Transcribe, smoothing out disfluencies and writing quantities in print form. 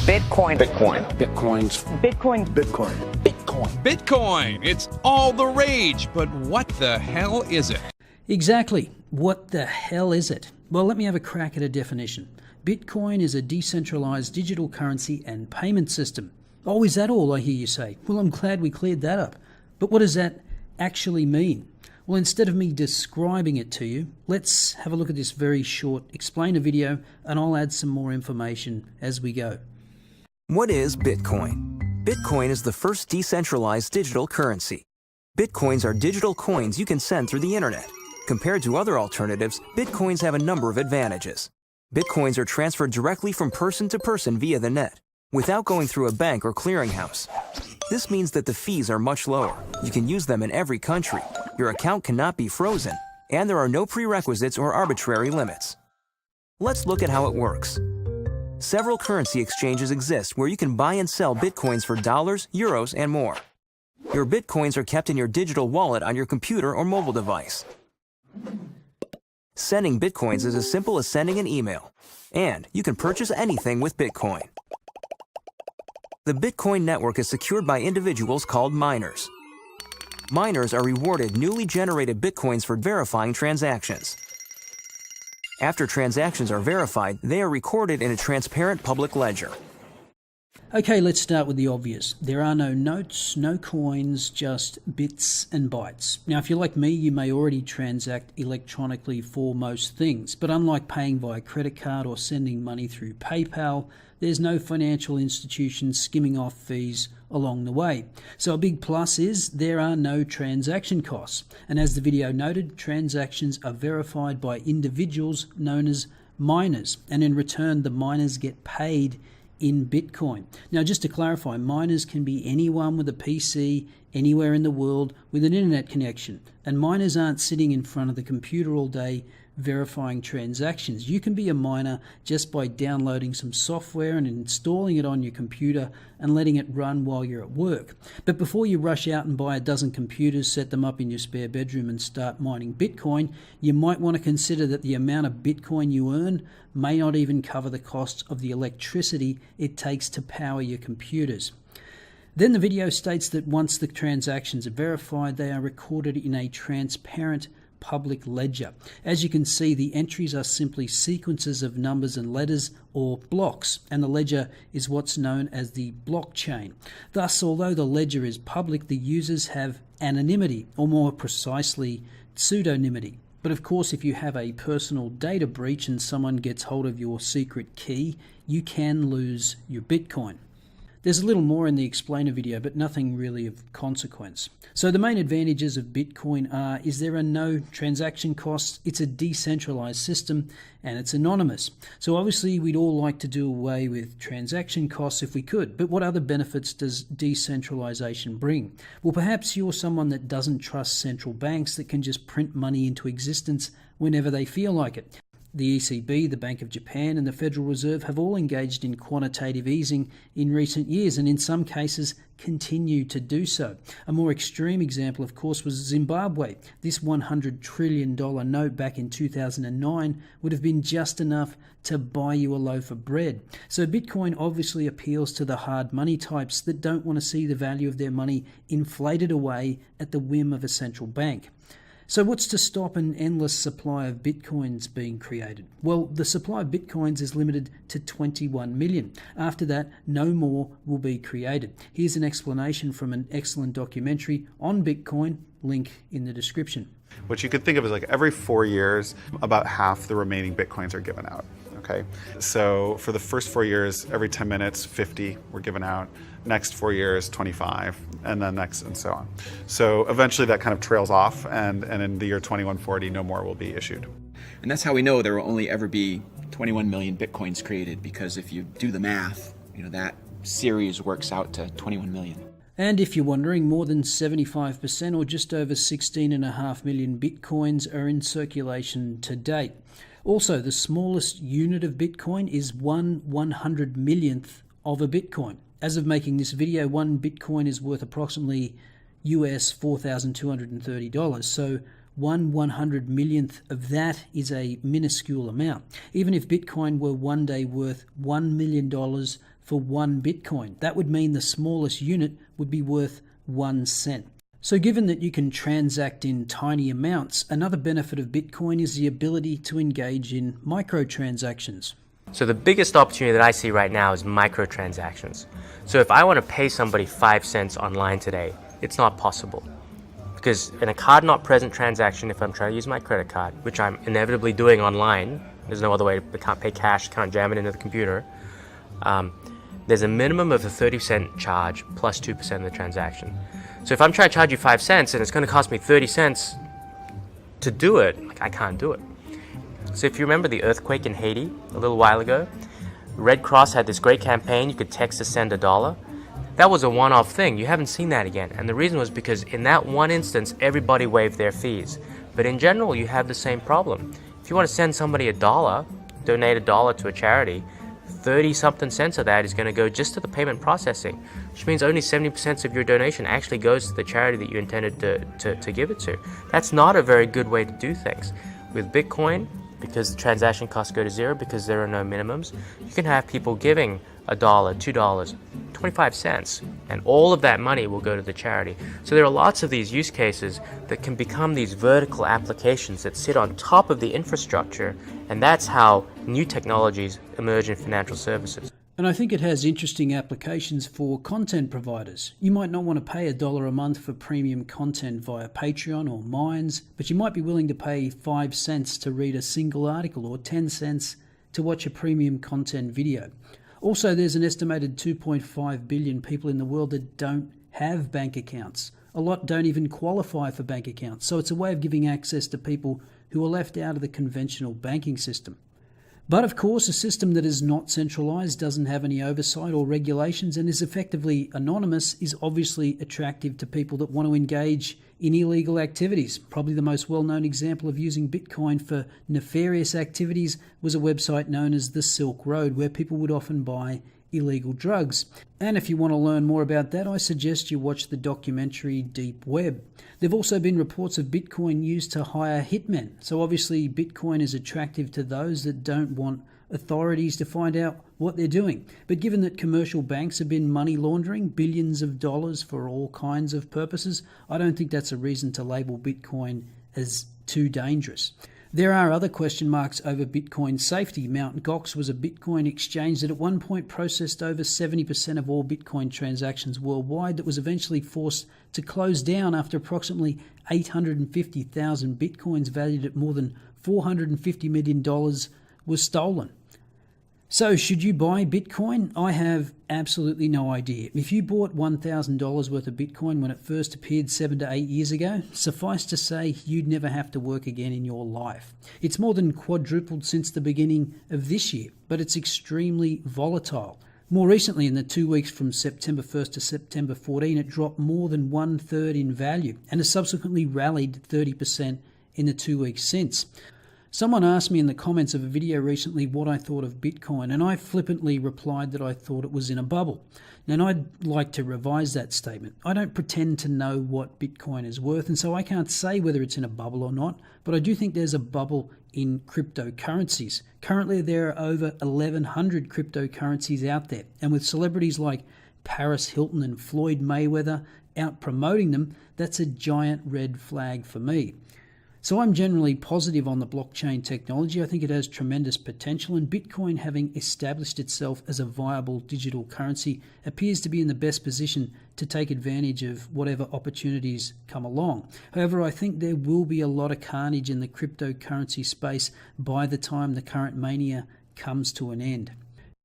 Bitcoin. Bitcoin. Bitcoins. Bitcoin. Bitcoin. Bitcoin. Bitcoin. It's all the rage, but what the hell is it? Exactly. What the hell is it? Well, let me have a crack at a definition. Bitcoin is a decentralized digital currency and payment system. Oh, is that all, I hear you say? Well, I'm glad we cleared that up. But what does that actually mean? Well, instead of me describing it to you, let's have a look at this very short explainer video, and I'll add some more information as we go. What is Bitcoin? Bitcoin is the first decentralized digital currency. Bitcoins are digital coins you can send through the internet. Compared to other alternatives, Bitcoins have a number of advantages. Bitcoins are transferred directly from person to person via the net, without going through a bank or clearinghouse. This means that the fees are much lower. You can use them in every country. Your account cannot be frozen, and there are no prerequisites or arbitrary limits. Let's look at how it works. Several currency exchanges exist where you can buy and sell Bitcoins for dollars, euros, and more. Your Bitcoins are kept in your digital wallet on your computer or mobile device. Sending Bitcoins is as simple as sending an email, and you can purchase anything with Bitcoin. The Bitcoin network is secured by individuals called miners. Miners are rewarded newly generated Bitcoins for verifying transactions. After transactions are verified, they are recorded in a transparent public ledger. Okay, let's start with the obvious. There are no notes, no coins, just bits and bytes. Now, if you're like me, you may already transact electronically for most things, but unlike paying via credit card or sending money through PayPal, there's no financial institution skimming off fees along the way. So a big plus is there are no transaction costs. And as the video noted, transactions are verified by individuals known as miners, and in return, the miners get paid in Bitcoin. Now, just to clarify, miners can be anyone with a PC anywhere in the world with an internet connection, and miners aren't sitting in front of the computer all day verifying transactions. You can be a miner just by downloading some software and installing it on your computer and letting it run while you're at work. But before you rush out and buy a dozen computers, set them up in your spare bedroom and start mining Bitcoin, you might want to consider that the amount of Bitcoin you earn may not even cover the costs of the electricity it takes to power your computers. Then the video states that once the transactions are verified, they are recorded in a transparent public ledger. As you can see, the entries are simply sequences of numbers and letters, or blocks, and the ledger is what's known as the blockchain. Thus, although the ledger is public, the users have anonymity, or more precisely, pseudonymity. But of course, if you have a personal data breach and someone gets hold of your secret key, you can lose your Bitcoin. There's a little more in the explainer video, but nothing really of consequence. So the main advantages of Bitcoin is there are no transaction costs, it's a decentralized system, and it's anonymous. So obviously we'd all like to do away with transaction costs if we could, but what other benefits does decentralization bring? Well, perhaps you're someone that doesn't trust central banks that can just print money into existence whenever they feel like it. The ECB, the Bank of Japan, and the Federal Reserve have all engaged in quantitative easing in recent years, and in some cases continue to do so. A more extreme example, of course, was Zimbabwe. This $100 trillion note back in 2009 would have been just enough to buy you a loaf of bread. So Bitcoin obviously appeals to the hard money types that don't want to see the value of their money inflated away at the whim of a central bank. So what's to stop an endless supply of Bitcoins being created? Well, the supply of Bitcoins is limited to 21 million. After that, no more will be created. Here's an explanation from an excellent documentary on Bitcoin, link in the description. What you could think of as like every 4 years, about half the remaining Bitcoins are given out. Okay, so for the first 4 years, every 10 minutes, 50 were given out. Next 4 years, 25, and then next, and so on. So eventually that kind of trails off, and in the year 2140, no more will be issued. And that's how we know there will only ever be 21 million Bitcoins created, because if you do the math, that series works out to 21 million. And if you're wondering, more than 75% or just over 16.5 million Bitcoins are in circulation to date. Also, the smallest unit of Bitcoin is 1/100 millionth of a Bitcoin. As of making this video, one Bitcoin is worth approximately US $4,230. So 1/100 millionth of that is a minuscule amount. Even if Bitcoin were one day worth $1 million, for 1 Bitcoin. That would mean the smallest unit would be worth 1 cent. So given that you can transact in tiny amounts, another benefit of Bitcoin is the ability to engage in microtransactions. So the biggest opportunity that I see right now is microtransactions. So if I want to pay somebody 5 cents online today, it's not possible. Because in a card not present transaction, if I'm trying to use my credit card, which I'm inevitably doing online, there's no other way, I can't pay cash, can't jam it into the computer, there's a minimum of a 30% charge plus 2% of the transaction. So if I'm trying to charge you 5 cents and it's going to cost me 30 cents to do it, I can't do it. So if you remember the earthquake in Haiti a little while ago, Red Cross had this great campaign, you could text to send $1. That was a one-off thing. You haven't seen that again. And the reason was because in that one instance, everybody waived their fees. But in general, you have the same problem. If you want to send somebody $1, donate $1 to a charity, 30-something cents of that is going to go just to the payment processing, which means only 70% of your donation actually goes to the charity that you intended to give it to. That's not a very good way to do things. With Bitcoin, because the transaction costs go to zero, because there are no minimums, you can have people giving $1, $2, 25 cents, and all of that money will go to the charity. So there are lots of these use cases that can become these vertical applications that sit on top of the infrastructure, and that's how new technologies emerge in financial services. And I think it has interesting applications for content providers. You might not want to pay $1 a month for premium content via Patreon or Minds, but you might be willing to pay 5 cents to read a single article or 10 cents to watch a premium content video. Also, there's an estimated 2.5 billion people in the world that don't have bank accounts. A lot don't even qualify for bank accounts, so it's a way of giving access to people who are left out of the conventional banking system. But of course, a system that is not centralized, doesn't have any oversight or regulations, and is effectively anonymous is obviously attractive to people that want to engage in illegal activities. Probably the most well-known example of using Bitcoin for nefarious activities was a website known as the Silk Road, where people would often buy illegal drugs. And if you want to learn more about that, I suggest you watch the documentary Deep Web. There have also been reports of Bitcoin used to hire hitmen. So obviously Bitcoin is attractive to those that don't want authorities to find out what they're doing. But given that commercial banks have been money laundering billions of dollars for all kinds of purposes, I don't think that's a reason to label Bitcoin as too dangerous. There are other question marks over Bitcoin safety. Mt. Gox was a Bitcoin exchange that at one point processed over 70% of all Bitcoin transactions worldwide, that was eventually forced to close down after approximately 850,000 Bitcoins valued at more than $450 million was stolen. So should you buy Bitcoin? I have absolutely no idea. If you bought $1,000 worth of Bitcoin when it first appeared 7 to 8 years ago, suffice to say you'd never have to work again in your life. It's more than quadrupled since the beginning of this year, but it's extremely volatile. More recently, in the 2 weeks from September 1st to September 14, it dropped more than 1/3 in value and has subsequently rallied 30% in the 2 weeks since. Someone asked me in the comments of a video recently what I thought of Bitcoin, and I flippantly replied that I thought it was in a bubble. Now, I'd like to revise that statement. I don't pretend to know what Bitcoin is worth, and so I can't say whether it's in a bubble or not, but I do think there's a bubble in cryptocurrencies. Currently, there are over 1,100 cryptocurrencies out there, and with celebrities like Paris Hilton and Floyd Mayweather out promoting them, that's a giant red flag for me. So I'm generally positive on the blockchain technology. I think it has tremendous potential, and Bitcoin, having established itself as a viable digital currency, appears to be in the best position to take advantage of whatever opportunities come along. However, I think there will be a lot of carnage in the cryptocurrency space by the time the current mania comes to an end.